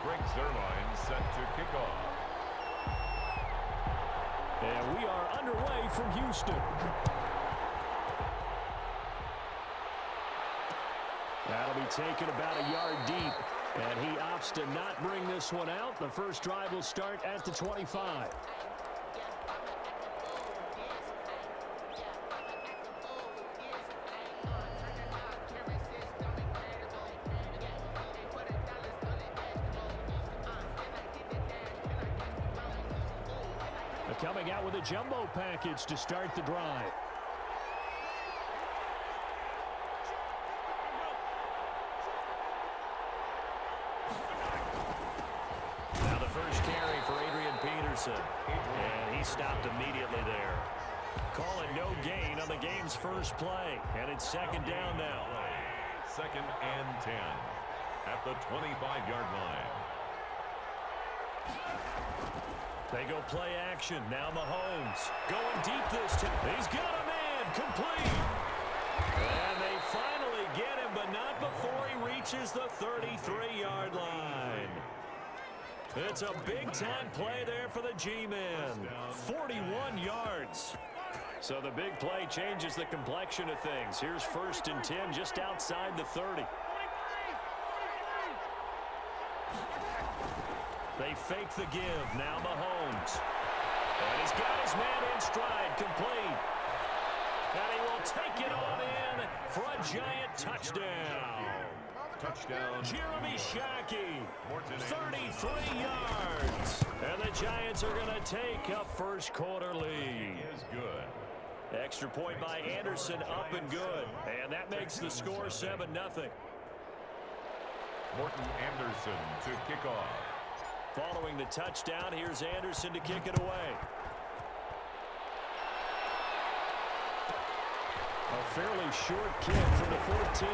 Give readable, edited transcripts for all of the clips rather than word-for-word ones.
Greg Zuerlein set to kick off. And we are underway from Houston. That'll be taken about a yard deep. And he opts to not bring this one out. The first drive will start at the 25. Coming out with a jumbo package to start the drive. Now the first carry for Adrian Peterson. And he stopped immediately there. Call it no gain on the game's first play. And it's second down now. Second and 10 at the 25-yard line. They go play action. Now Mahomes going deep this time. He's got a man complete. And they finally get him, but not before he reaches the 33-yard line. It's a big-time play there for the G-men. 41 yards. So the big play changes the complexion of things. Here's first and 10 just outside the 30. They fake the give. Now Mahomes. And he's got his man in stride, complete. And he will take it on in for a giant touchdown. Touchdown. Jeremy Shockey, 33 yards. And the Giants are going to take a first quarter lead. Is good. Extra point by Anderson, up and good. And that makes the score 7-0. Morton Anderson to kick off. Following the touchdown, here's Anderson to kick it away. A fairly short kick from the 14.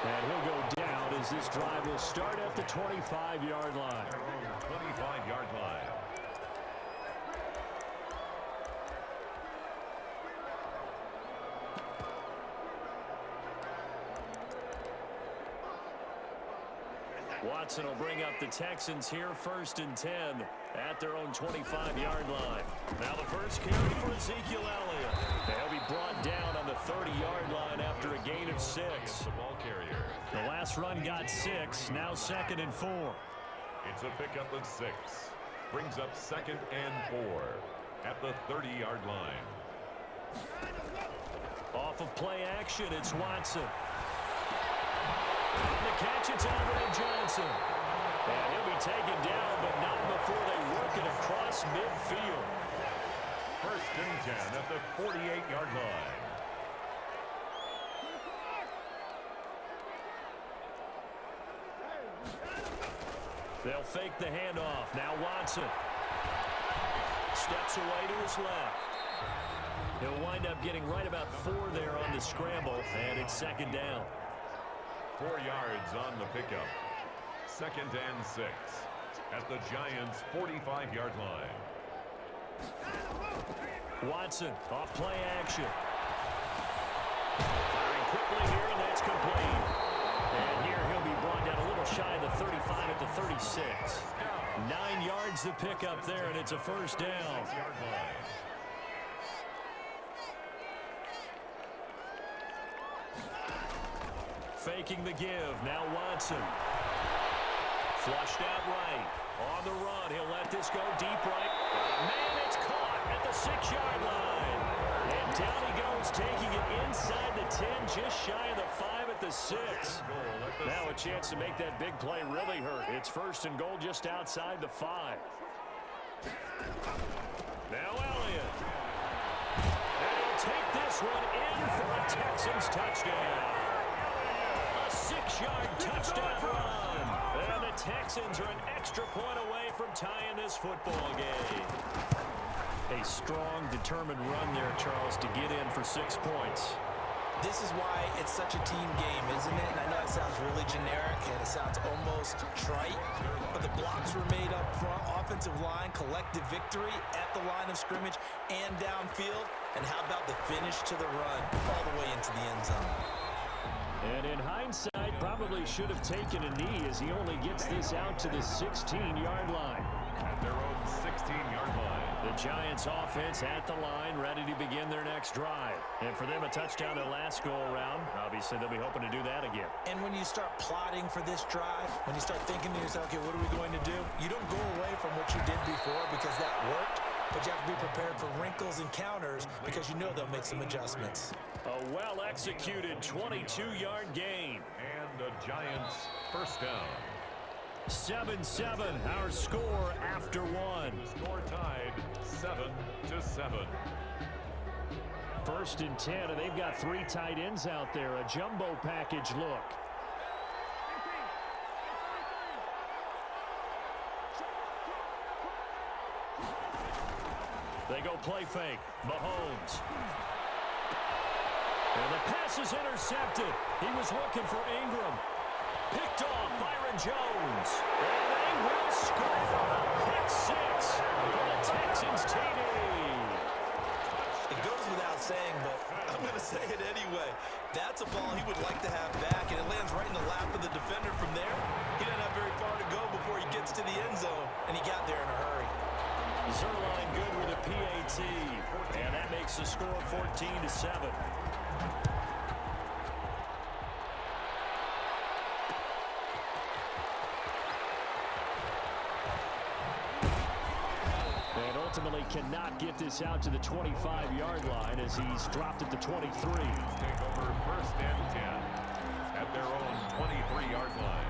And he'll go down as this drive will start at the 25-yard line. 25-yard line. Watson will bring up the Texans here first and 10 at their own 25-yard line. Now the first carry for Ezekiel Elliott. They'll be brought down on the 30-yard line after a gain of 6. The ball carrier. The last run got 6, now second and 4. It's a pickup of 6. Brings up second and 4 at the 30-yard line. Off of play action, it's Watson. And the catch, it's Andre Johnson. And he'll be taken down, but not before they work it across midfield. First and 10 at the 48-yard line. They'll fake the handoff. Now Watson steps away to his left. He'll wind up getting right about 4 there on the scramble, and it's second down. 4 yards on the pickup. Second and 6 at the Giants' 45-yard line. Watson off play action. Firing quickly here, and that's complete. And here he'll be brought down a little shy of the 35 at the 36. 9 yards to pick up there, and it's a first down. Faking the give. Now Watson. Flushed out right. On the run. He'll let this go deep right. Man, it's caught at the 6-yard line. And down he goes, taking it inside the 10, just shy of the 5 at the 6. Now a chance to make that big play really hurt. It's first and goal just outside the 5. Now Elliott. And he'll take this one in for a Texans touchdown. 6-yard touchdown run. And the Texans are an extra point away from tying this football game. A strong, determined run there, Charles, to get in for 6 points. This is why it's such a team game, isn't it? And I know it sounds really generic and it sounds almost trite, but the blocks were made up front, offensive line, collective victory at the line of scrimmage and downfield. And how about the finish to the run all the way into the end zone? And in hindsight, probably should have taken a knee as he only gets this out to the 16-yard line. At their own 16-yard line. The Giants offense at the line, ready to begin their next drive. And for them, a touchdown their last go-around. Obviously, they'll be hoping to do that again. And when you start plotting for this drive, when you start thinking to yourself, okay, what are we going to do? You don't go away from what you did before because that worked, but you have to be prepared for wrinkles and counters because you know they'll make some adjustments. A well-executed 22-yard gain. And the Giants first down. 7-7, our score after one. Score tied 7-7. First and 10, and they've got 3 tight ends out there. A jumbo package look. They go play fake. Mahomes. And the pass is intercepted. He was looking for Ingram. Picked off Byron Jones. And they will score. Pick 6 for the Texans TD. It goes without saying, but I'm going to say it anyway. That's a ball he would like to have back, and it lands right in the lap of the defender from there. He doesn't have very far to go before he gets to the end zone, and he got there in a hurry. Zerline good with a PAT, and that makes the score 14-7. And ultimately cannot get this out to the 25-yard line as he's dropped at the 23. Take over first and 10 at their own 23-yard line.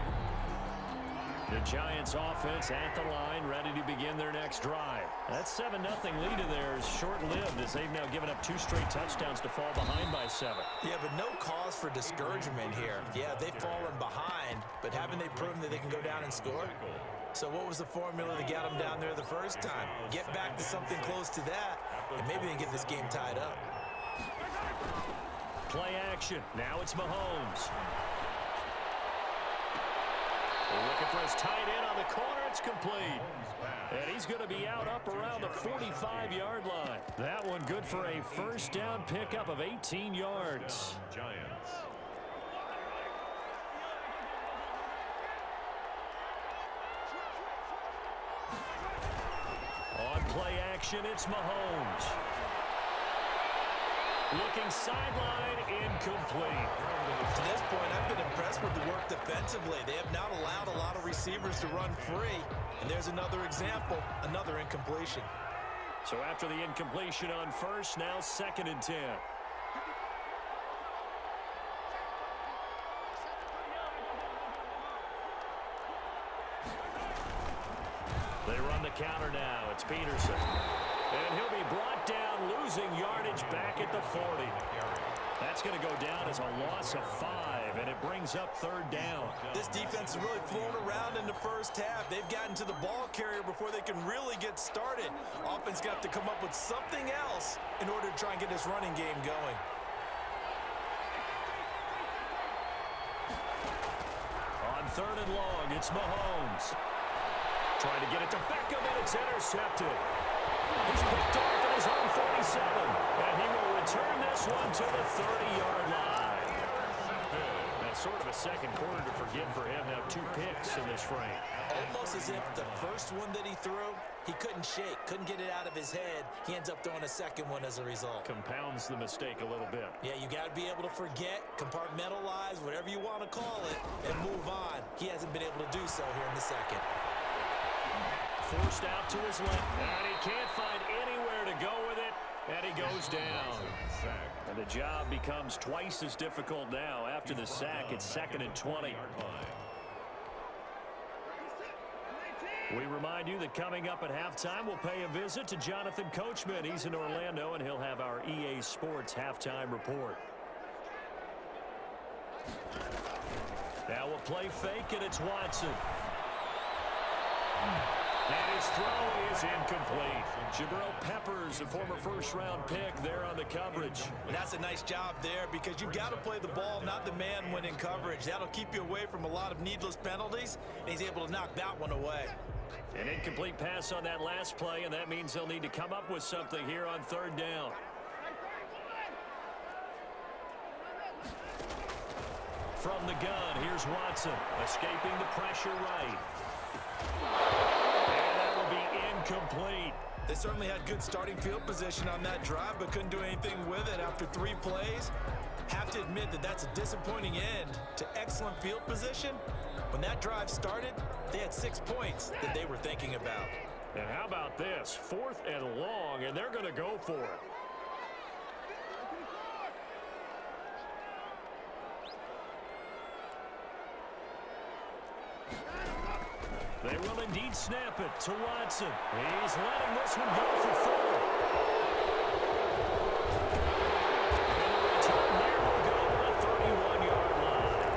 The Giants offense at the line, ready to begin their next drive. That 7-0 lead of theirs short-lived as they've now given up 2 straight touchdowns to fall behind by 7. Yeah, but no cause for discouragement here. Yeah, they've fallen behind, but haven't they proven that they can go down and score? So what was the formula that got them down there the first time? Get back to something close to that, and maybe they can get this game tied up. Play action. Now it's Mahomes. Looking for his tight end on the corner. It's complete. And he's going to be out up around the 45-yard line. That one good for a first down pickup of 18 yards. Giants. On play action, it's Mahomes. Looking sideline, incomplete. To this point, I've been impressed with the work defensively. They have not allowed a lot of receivers to run free. And there's another example, another incompletion. So after the incompletion on first, now 2nd and 10. They run the counter now. It's Peterson. And he'll be brought down, losing yardage back at the 40. That's going to go down as a loss of 5, and it brings up 3rd down. This defense is really flown around in the first half. They've gotten to the ball carrier before they can really get started. Offense got to come up with something else in order to try and get this running game going. On 3rd and long, it's Mahomes. Trying to get it to Beckham, and it's intercepted. He's picked off at his own 47, and he will return this one to the 30-yard line. That's sort of a second quarter to forgive for him. Now 2 picks in this frame. Almost as if the first one that he threw, he couldn't shake, couldn't get it out of his head. He ends up throwing a second one as a result. Compounds the mistake a little bit. Yeah, you got to be able to forget, compartmentalize, whatever you want to call it, and move on. He hasn't been able to do so here in the second. Forced out to his left, and he can't find anywhere to go with it, and he goes down. And the job becomes twice as difficult now. After the sack, it's 2nd and 20. We remind you that coming up at halftime, we'll pay a visit to Jonathan Coachman. He's in Orlando, and he'll have our EA Sports halftime report. Now we'll play fake, and it's Watson. And his throw is incomplete. Jabril Peppers, a former first-round pick, there on the coverage. And that's a nice job there because you've got to play the ball, not the man when in coverage. That'll keep you away from a lot of needless penalties, and he's able to knock that one away. An incomplete pass on that last play, and that means they'll need to come up with something here on 3rd down. from the gun. Here's Watson, escaping the pressure right. And that will be incomplete. They certainly had good starting field position on that drive, but couldn't do anything with it after 3 plays. Have to admit that that's a disappointing end to excellent field position. When that drive started, they had 6 points that they were thinking about. And how about this? 4th and long, and they're going to go for it. They will indeed snap it to Watson. He's letting this one go for 4. And the return here will go to the 31-yard line.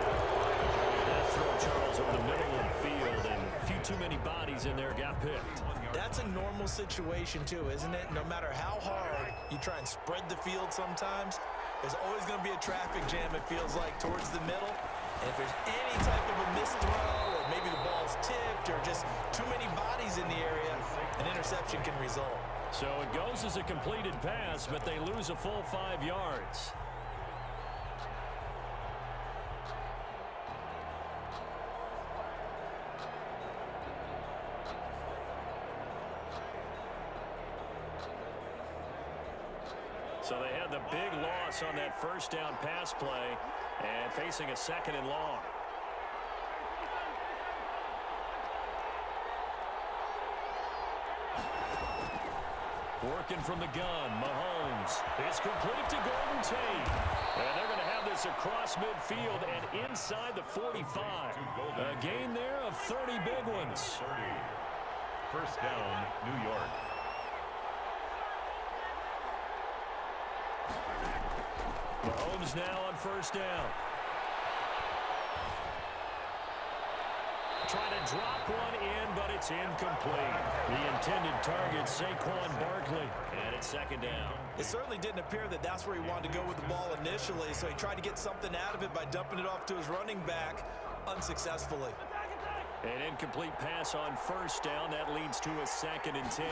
That throw, Charles, over the middle of the field, and a few too many bodies in there got picked. That's a normal situation too, isn't it? No matter how hard you try and spread the field sometimes, there's always going to be a traffic jam, it feels like, towards the middle. And if there's any type of a missed throw, or maybe the ball's tipped, or just too many bodies in the area, an interception can result. So it goes as a completed pass, but they lose a full 5 yards. So they had the big loss on that first down pass play and facing a 2nd and long. Working from the gun, Mahomes. It's complete to Golden Tate. And they're going to have this across midfield and inside the 45. A gain there of 30 big ones. 30. First down, New York. Mahomes now on first down. Trying to drop one in, but it's incomplete. The intended target, Saquon Barkley, and it's 2nd down. It certainly didn't appear that that's where he wanted to go with the ball initially, so he tried to get something out of it by dumping it off to his running back unsuccessfully. An incomplete pass on first down. That leads to a 2nd and 10.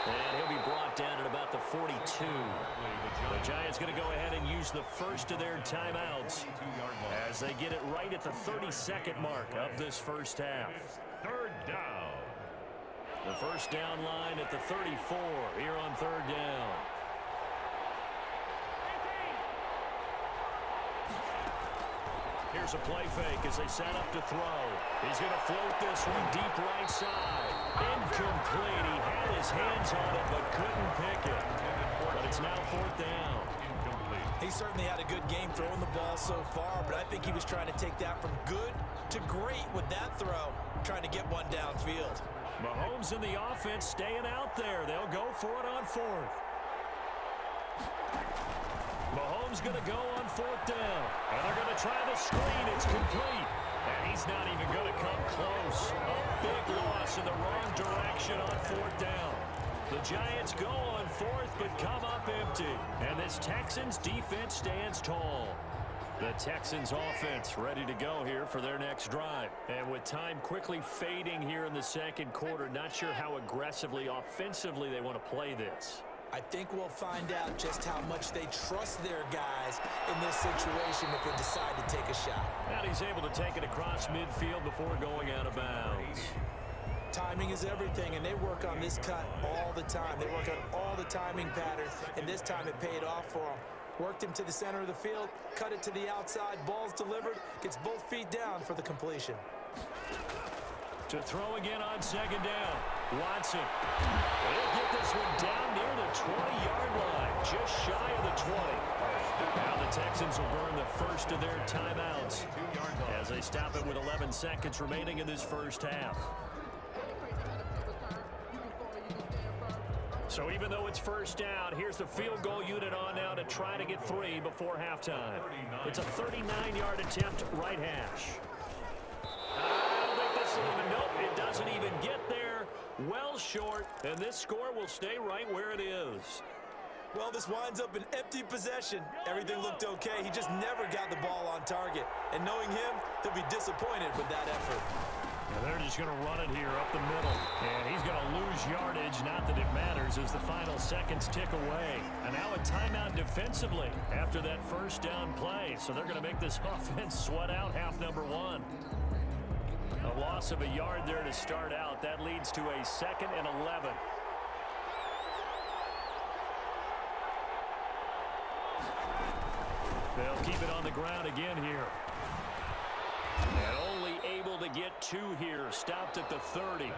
And he'll be brought down at about the 42. The Giants going to go ahead and use the first of their timeouts as they get it right at the 32nd mark of this first half. 3rd down. The first down line at the 34 here on 3rd down. Here's a play fake as they set up to throw. He's going to float this one deep right side. Incomplete. He had his hands on it but couldn't pick it. But it's now 4th down. He certainly had a good game throwing the ball so far, but I think he was trying to take that from good to great with that throw, trying to get one downfield. Mahomes and the offense staying out there. They'll go for it on 4th. Mahomes going to go on 4th down. And they're going to try the screen. It's complete. And he's not even going to come close. A big loss in the wrong direction on 4th down. The Giants go on 4th, but come up empty. And this Texans defense stands tall. The Texans offense ready to go here for their next drive. And with time quickly fading here in the 2nd quarter, not sure how aggressively, offensively they want to play this. I think we'll find out just how much they trust their guys in this situation if they decide to take a shot. And he's able to take it across midfield before going out of bounds. Timing is everything, and they work on this cut all the time. They work on all the timing patterns, and this time it paid off for them. Worked him to the center of the field, cut it to the outside, ball's delivered, gets both feet down for the completion. To throw again on 2nd down. Watson. They'll get this one down near the 20-yard line, just shy of the 20. Now the Texans will burn the first of their timeouts as they stop it with 11 seconds remaining in this first half. So even though it's first down, here's the field goal unit on now to try to get 3 before halftime. It's a 39-yard attempt, right hash. I don't think this will even, nope, it doesn't even get there. Well short, and this score will stay right where it is. Well, this winds up an empty possession. Everything looked okay. He just never got the ball on target. And knowing him, he'll be disappointed with that effort. And they're just going to run it here up the middle. And he's going to lose yardage. Not that it matters as the final seconds tick away. And now a timeout defensively after that first down play. So they're going to make this offense sweat out half number one. A loss of a yard there to start out. That leads to a 2nd and 11. They'll keep it on the ground again here. And only able to get 2 here. Stopped at the 30.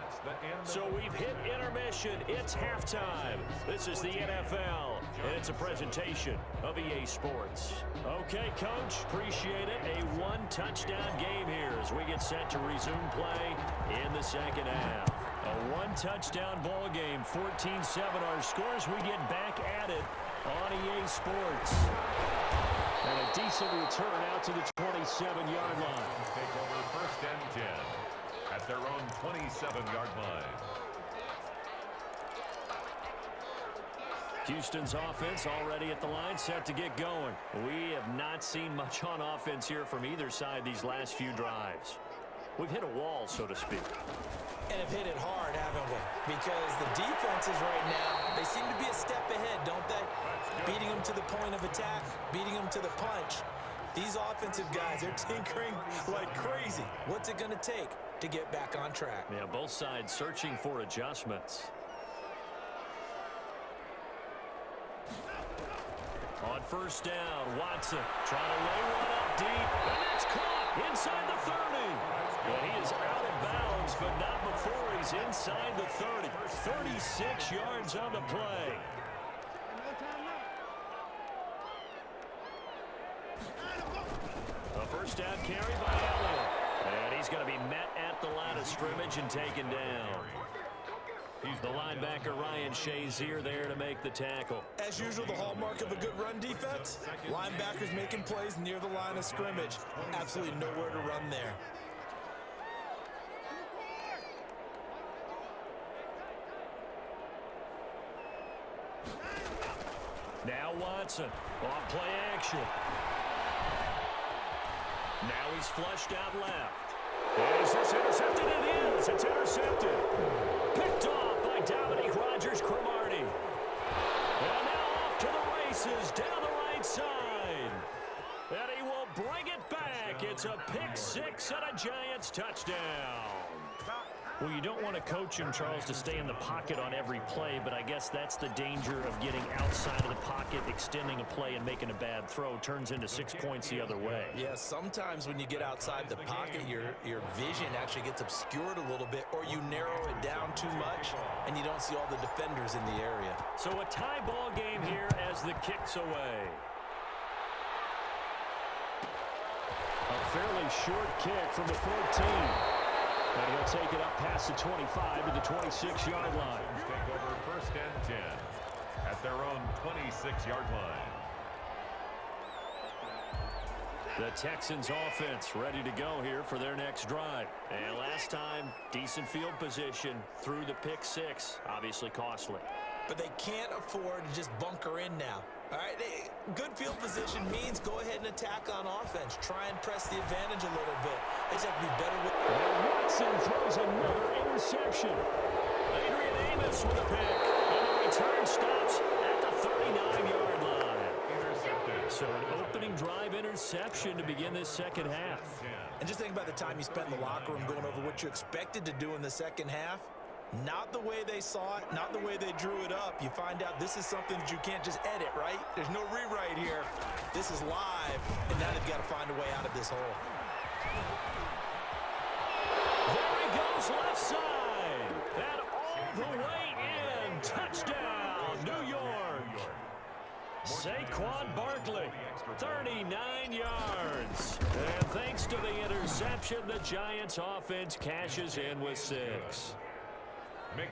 So we've hit intermission. It's halftime. This is the NFL, and it's a presentation of EA Sports. Okay, Coach, appreciate it. A 1-touchdown game here as we get set to resume play in the second half. A 1-touchdown ball game, 14-7 our scores. We get back at it on EA Sports. And a decent return out to the 27-yard line. Take over 1st and 10 at their own 27-yard line. Houston's offense already at the line, set to get going. We have not seen much on offense here from either side these last few drives. We've hit a wall, so to speak. And have hit it hard, haven't we? Because the defenses right now, they seem to be a step ahead, don't they? Beating them to the point of attack, beating them to the punch. These offensive guys are tinkering like crazy. What's it going to take to get back on track? Yeah, both sides searching for adjustments. On first down, Watson trying to lay one up deep, and it's caught inside the 30. Well, he is out of bounds, but not before he's inside the 30. 36 yards on the play. A first down carry by Elliott. And he's going to be met at the line of scrimmage and taken down. The linebacker Ryan Shazier there to make the tackle. As usual, the hallmark of a good run defense, linebackers making plays near the line of scrimmage. Absolutely nowhere to run there. Now Watson off play action. Now he's flushed out left. Is this intercepted? It is. It's intercepted. Picked off by Dominique Rodgers-Cromartie. And now off to the races down the right side. And he will bring it back. It's a pick six and a Giants touchdown. Well, you don't want to coach him, Charles, to stay in the pocket on every play, but I guess that's the danger of getting outside of the pocket, extending a play, and making a bad throw. Turns into 6 points the other way. Yeah, sometimes when you get outside the pocket, your vision actually gets obscured a little bit, or you narrow it down too much, and you don't see all the defenders in the area. So a tie ball game here as the kick's away. A fairly short kick from the 14. And he'll take it up past the 25 to the 26-yard line. Take over 1st and 10 at their own 26-yard line. The Texans offense ready to go here for their next drive. And last time, decent field position through the pick six. Obviously costly. But they can't afford to just bunker in now. All right, good field position means go ahead and attack on offense. Try and press the advantage a little bit. They just have to be better with. And Watson throws another interception. Adrian Amos with a pick. And the return stops at the 39-yard line. Intercepted. So an opening drive interception to begin this second half. And just think about the time you spent in the locker room going over what you expected to do in the second half. Not the way they saw it, not the way they drew it up. You find out this is something that you can't just edit, right? There's no rewrite here. This is live, and now they've got to find a way out of this hole. There he goes left side. And all the way in. Touchdown, New York. Saquon Barkley, 39 yards. And thanks to the interception, the Giants offense cashes in with 6.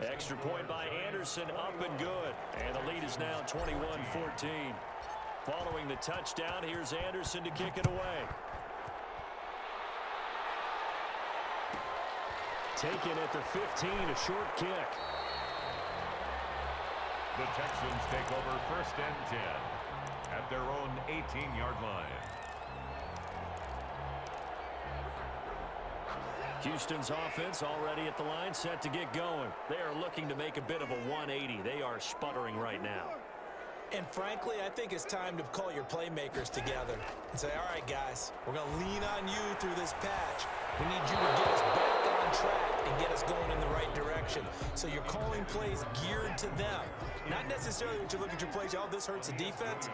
Extra point by Anderson, up and good. And the lead is now 21-14. Following the touchdown, here's Anderson to kick it away. Taken at the 15, a short kick. The Texans take over 1st and 10 at their own 18-yard line. Houston's offense already at the line, set to get going. They are looking to make a bit of a 180. They are sputtering right now. And frankly, I think it's time to call your playmakers together and say, all right, guys, we're going to lean on you through this patch. We need you to get us back on track and get us going in the right direction. So you're calling plays geared to them. Not necessarily what you look at your plays, oh, this hurts the defense.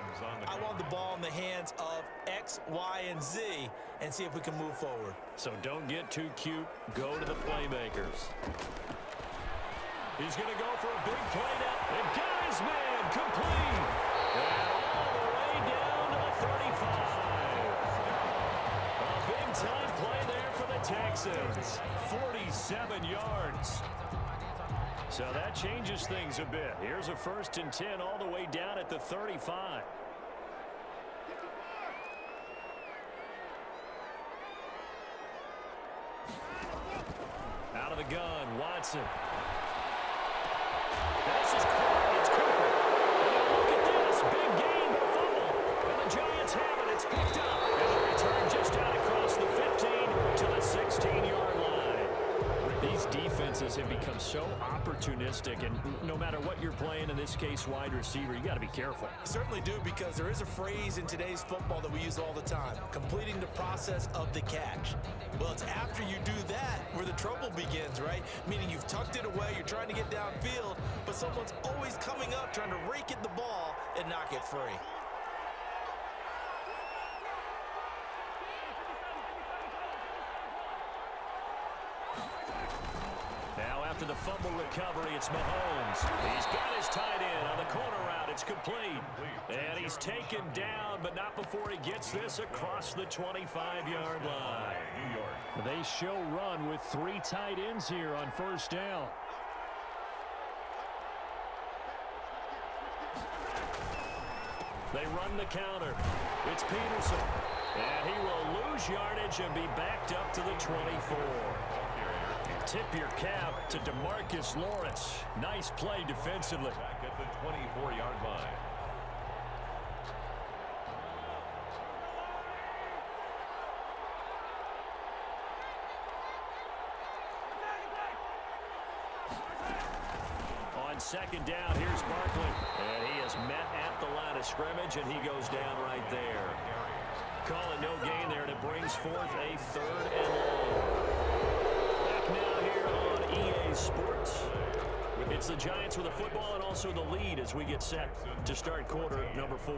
I want the ball in the hands of X, Y, and Z and see if we can move forward. So don't get too cute. Go to the playmakers. He's going to go for a big play now. And got his man complete. And all the way down to the 35. A big-time play there for the Texans. 47 yards. So that changes things a bit. Here's a 1st and 10 all the way down at the 35. Out of the gun, Watson. This is Cooper. It's Cooper. And look at this. Big gain, but a fumble. And the Giants have it. It's picked up. And the return just out across the 15 to the 16-yard line. These defenses have become so opportunistic, and no matter what you're playing, in this case wide receiver, you got to be careful. Certainly do, because there is a phrase in today's football that we use all the time, completing the process of the catch. Well, it's after you do that where the trouble begins, right? Meaning you've tucked it away, you're trying to get downfield, but someone's always coming up trying to rake at the ball and knock it free. Now after the fumble recovery, it's Mahomes. He's got his tight end on the corner route. It's complete. And he's taken down, but not before he gets this across the 25-yard line. They show run with 3 tight ends here on 1st down. They run the counter. It's Peterson. And he will lose yardage and be backed up to the 24. Tip your cap to DeMarcus Lawrence. Nice play defensively. Back at the 24-yard line. On 2nd down, here's Barkley. And he is met at the line of scrimmage, and he goes down right there. Calling no gain there, and it brings forth a 3rd and long. Now here on EA Sports. It's the Giants with the football and also the lead as we get set to start quarter number 4.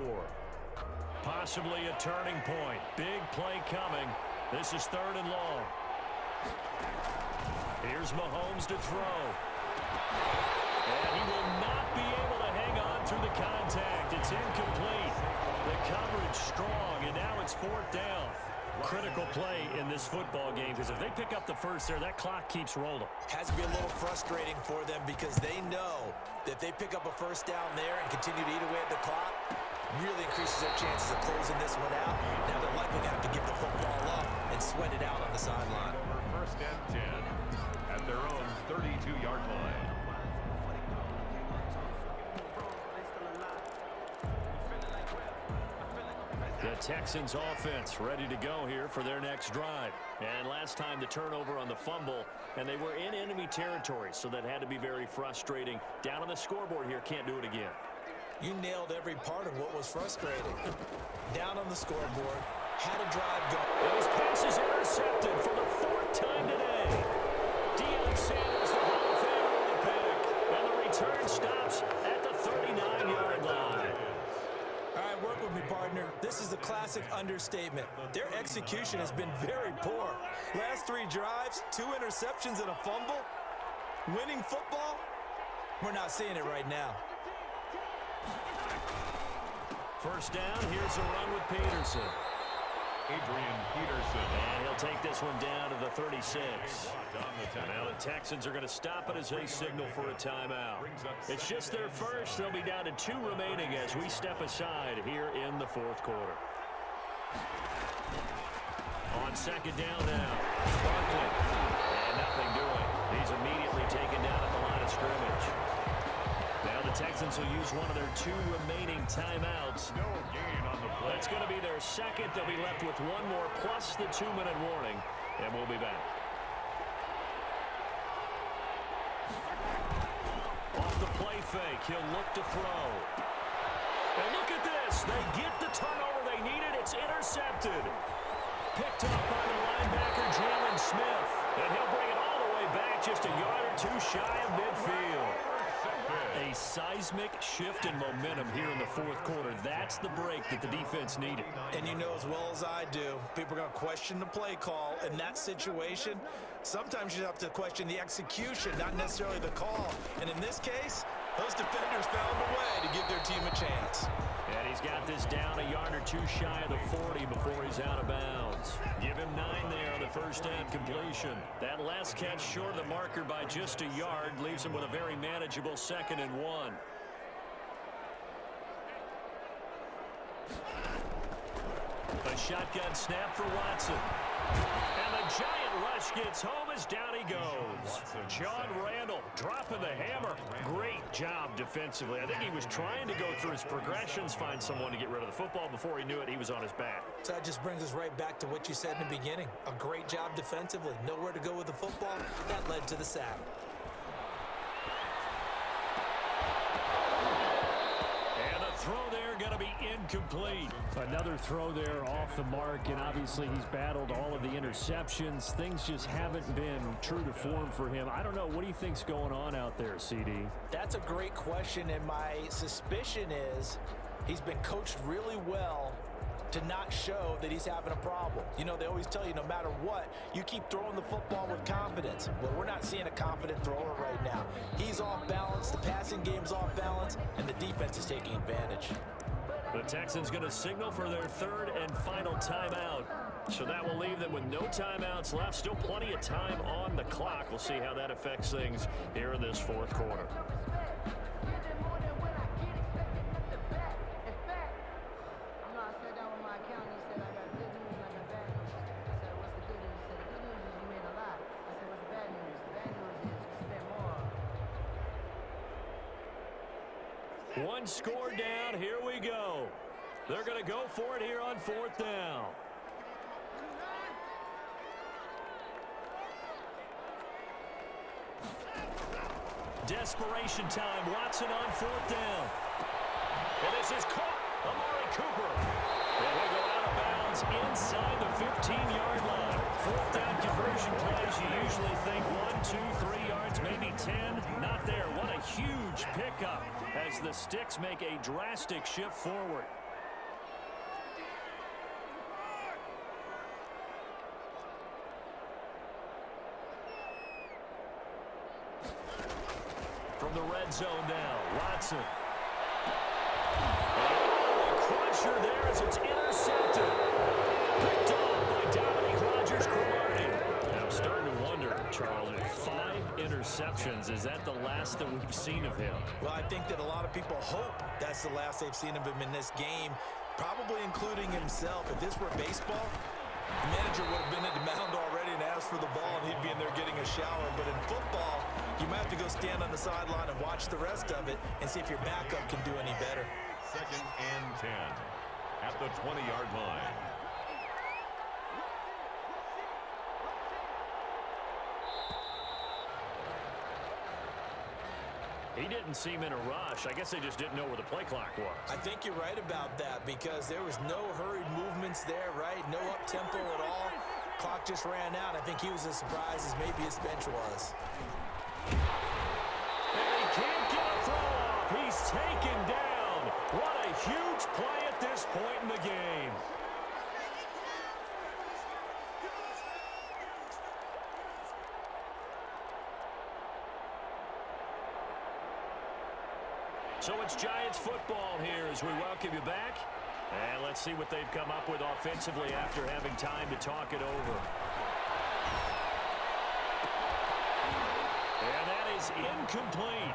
Possibly a turning point. Big play coming. This is 3rd and long. Here's Mahomes to throw. And he will not be able to hang on through the contact. It's incomplete. The coverage strong, and now it's 4th down. Critical play in this football game, because if they pick up the first there, that clock keeps rolling. Has to be a little frustrating for them, because they know that if they pick up a 1st down there and continue to eat away at the clock, really increases their chances of closing this one out. Now they're likely going to have to give the football up and sweat it out on the sideline. Over 1st and 10 at their own 32-yard line. The Texans offense ready to go here for their next drive. And last time the turnover on the fumble, and they were in enemy territory, so that had to be very frustrating. Down on the scoreboard here, can't do it again. You nailed every part of what was frustrating. Down on the scoreboard, had a drive go. And his pass is intercepted for the 4th time today. Deion Sanders, the Hall of Famer, with the pick. And the return stops at the 39-yard line. All right, work with me, partner. This is a classic understatement. Their execution has been very poor. Last 3 drives, 2 interceptions and a fumble. Winning football? We're not seeing it right now. 1st down, here's a run with Peterson. Adrian Peterson. And he'll take this one down to the 36. Now the Texans are going to stop it as they signal for a timeout. It's just their first. They'll be down to 2 remaining as we step aside here in the 4th quarter. On 2nd down now, Barkley. And nothing doing. He's immediately taken down at the line of scrimmage. Now the Texans will use one of their 2 remaining timeouts. No gain on the play. That's going to be their second. They'll be left with 1 more plus the 2-minute warning, and we'll be back. fake. He'll look to throw. And look at this. They get the turnover they needed. It's intercepted. Picked up by the linebacker, Jalen Smith. And he'll bring it all the way back just a yard or two shy of midfield. A seismic shift in momentum here in the fourth quarter. That's the break that the defense needed. And you know as well as I do, people are going to question the play call in that situation. Sometimes you have to question the execution, not necessarily the call. And in this case, those defenders found a way to give their team a chance. And he's got this down a yard or two shy of the 40 before he's out of bounds. Give him 9 there on the first down completion. That last catch short of the marker by just a yard leaves him with a very manageable 2nd and 1. A shotgun snap for Watson. And the giant rush gets home as down he goes. John Randall dropping the hammer. Great job defensively. I think he was trying to go through his progressions, find someone to get rid of the football. Before he knew it, he was on his back. So that just brings us right back to what you said in the beginning. A great job defensively. Nowhere to go with the football. That led to the sack. Throw there going to be incomplete. Another throw there off the mark, and obviously he's battled all of the interceptions. Things just haven't been true to form for him. I don't know. What do you think's going on out there, CD? That's a great question, and my suspicion is he's been coached really well to not show that he's having a problem. You know, they always tell you no matter what, you keep throwing the football with confidence. Well, we're not seeing a confident thrower right now. He's off balance, the passing game's off balance, and the defense is taking advantage. The Texans going to signal for their 3rd and final timeout. So that will leave them with no timeouts left. Still plenty of time on the clock. We'll see how that affects things here in this fourth quarter. One score down. Here we go. They're going to go for it here on 4th down. Desperation time. Watson on 4th down. And this is caught. Amari Cooper. And they go out of bounds inside the 15-yard line. 4th down conversion plays. You usually think 1, 2, 3 yards, maybe 10. Not there. What a huge pickup as the Sticks make a drastic shift forward. From the red zone now, Watson. And a crusher there as it's intercepted. Picked off by Dominique Rodgers-Cromartie. I'm starting to wonder, Charles, 5 interceptions. Is that the last that we've seen of him? Well, I think that a lot of people hope that's the last they've seen of him in this game, probably including himself. If this were baseball, the manager would have been at the mound already and asked for the ball, and he'd be in there getting a shower. But in football, you might have to go stand on the sideline and watch the rest of it and see if your backup can do any better. 2nd and 10 at the 20-yard line. He didn't seem in a rush. I guess they just didn't know where the play clock was. I think you're right about that because there was no hurried movements there, right? No up-tempo at all. Clock just ran out. I think he was as surprised as maybe his bench was. And he can't get a throw off. He's taken down. What a huge play at this point in the game. So it's Giants football here as we welcome you back. And let's see what they've come up with offensively after having time to talk it over. And that is incomplete.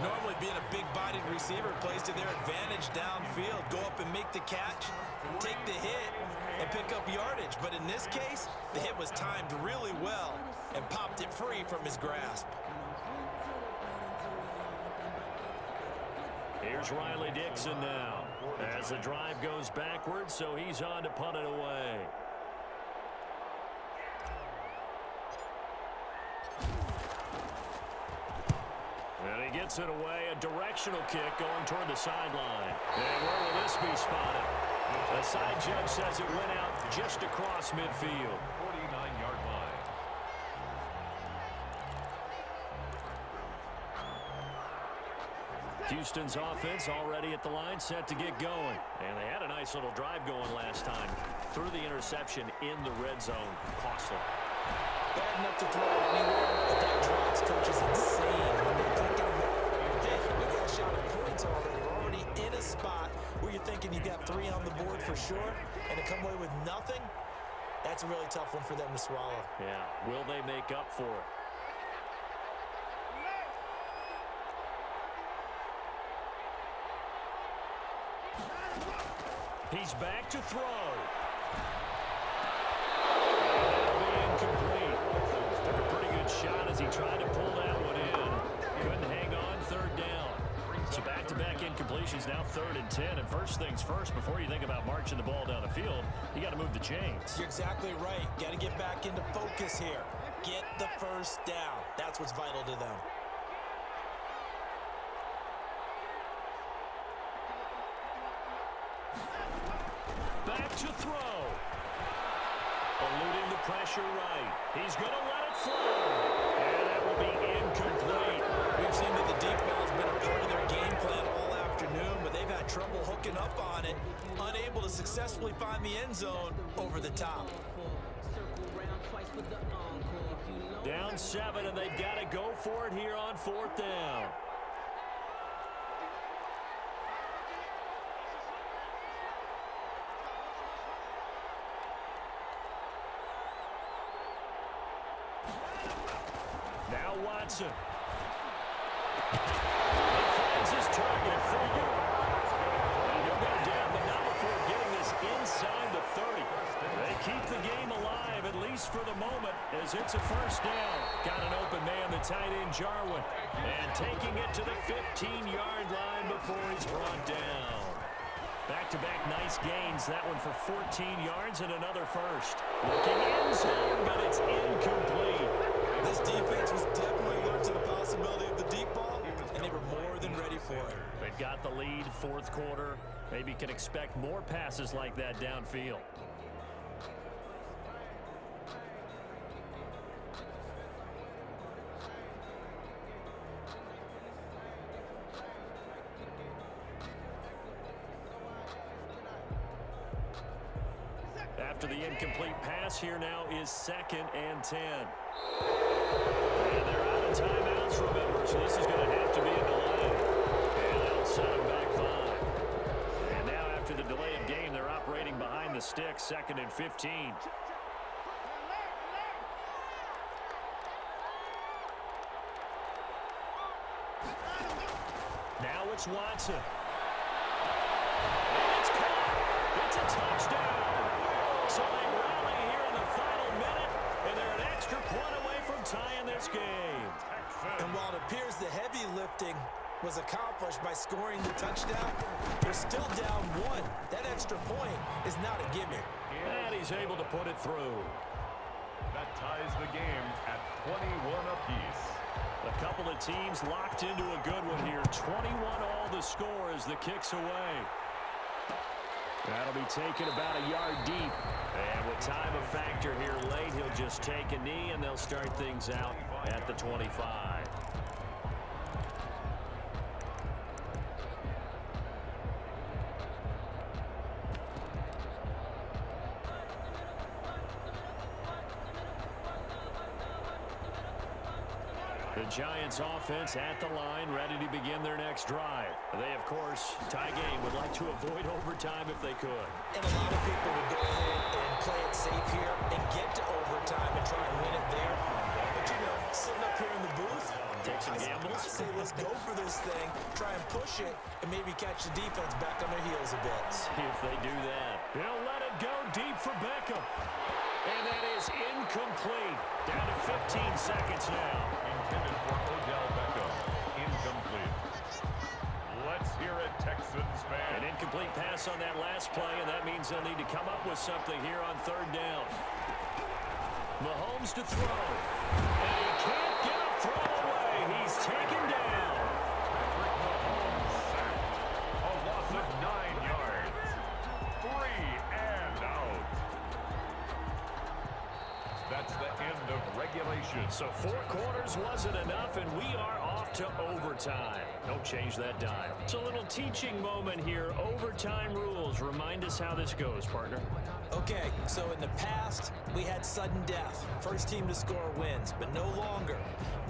Normally being a big-bodied receiver plays to their advantage downfield. Go up and make the catch, take the hit, and pick up yardage. But in this case, the hit was timed really well and popped it free from his grasp. Here's Riley Dixon now as the drive goes backwards, so he's on to punt it away. And He gets it away. A directional kick going toward the sideline. And where will this be spotted? The side judge says it went out just across midfield. 49-yard line. Houston's offense already at the line, set to get going. And they had a nice little drive going last time. Through the interception in the red zone. Costly. Bad enough to throw it anywhere, but that drives coaches insane when they're thinking about, hey, we got a shot at points already. We're already in a spot where you're thinking you got 3 on the board for sure, and to come away with nothing, that's a really tough one for them to swallow. Yeah, will they make up for it? He's back to throw. Incomplete. Took a pretty good shot as he tried to pull that one in. Couldn't hang on, third down. So back-to-back incompletions, now 3rd and 10. And first things first, before you think about marching the ball down the field, you got to move the chains. You're exactly right. Got to get back into focus here. Get the first down. That's what's vital to them. Back to throw. Eluding the pressure right. He's going to let it fly. And that will be incomplete. We've seen that the deep ball's been a part of their game plan all afternoon, but they've had trouble hooking up on it, unable to successfully find the end zone over the top. Down 7, and they've got to go for it here on 4th down. Now Watson. He finds his target at 4 yards. And he'll go down, but not before getting this inside the 30. They keep the game alive, at least for the moment, as it's a first down. Got an open man, the tight end Jarwin. And taking it to the 15-yard line before he's brought down. Back-to-back nice gains. That one for 14 yards and another first. Looking end zone, but it's incomplete. This defense was definitely alert to the possibility of the deep ball, and they were more than ready for it. They've got the lead, 4th quarter. Maybe can expect more passes like that downfield. After the incomplete pass, here now is 2nd and 10. And they're out of timeouts, remember, so this is going to have to be a delay. And that'll set them back 5. And now after the delay of game, they're operating behind the stick, 2nd and 15. Now it's Watson. And it's caught. It's a touchdown. So they rally here in the final minute, and they're an extra point away from tying this game. And while it appears the heavy lifting was accomplished by scoring the touchdown, they're still down 1. That extra point is not a gimme. And he's able to put it through. That ties the game at 21 apiece. A couple of teams locked into a good one here. 21 all the score as the kick's away. That'll be taken about a yard deep. And with time a factor here late, he'll just take a knee, and they'll start things out at the 25. The Giants offense at the line, ready to begin their next drive. They, of course, tie game, would like to avoid overtime if they could. And a lot of people would go ahead and play it safe here and get to overtime and try and win it there. But, you know, sitting up here in the booth, take some gambles. I say let's go for this thing, try and push it, and maybe catch the defense back on their heels a bit. See if they do that. He'll let it go deep for Beckham. And that is incomplete. Down to 15 seconds now. Intended for Odell Beckham. Incomplete. Let's hear it, Texans fans. An incomplete pass on that last play, and that means they'll need to come up with something here on 3rd down. Mahomes to throw. And he can't get a throw away. He's taken down. that's the end of regulation. So 4 quarters wasn't enough, and we are off to overtime. Don't change that dial. It's a little teaching moment here. Overtime rules. Remind us how this goes, partner. Okay, so in the past, we had sudden death. First team to score wins, but no longer.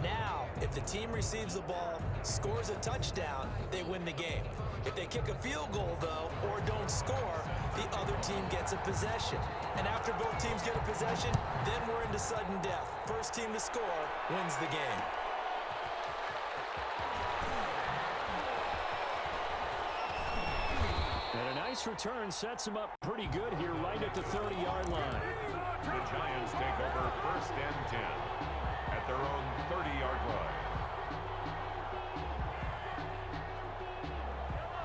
Now, if the team receives the ball, scores a touchdown, they win the game. If they kick a field goal, though, or don't score, the other team gets a possession. And after both teams get a possession, then we're into sudden death. First team to score wins the game. And a nice return sets him up pretty good here right at the 30-yard line. The Giants take over 1st and 10 at their own 30-yard line.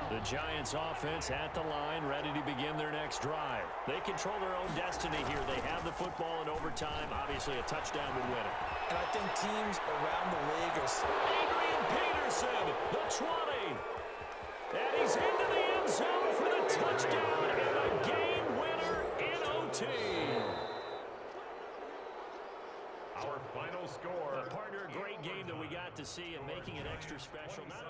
The Giants offense at the line, ready to begin their next drive. They control their own destiny here. They have the football in overtime. Obviously, a touchdown would win it. And I think teams around the league are... Adrian Peterson, the 20. And he's into the end zone for the touchdown and a game winner in OT. Our final score. Partner, a great game that we got to see and making it extra special. Not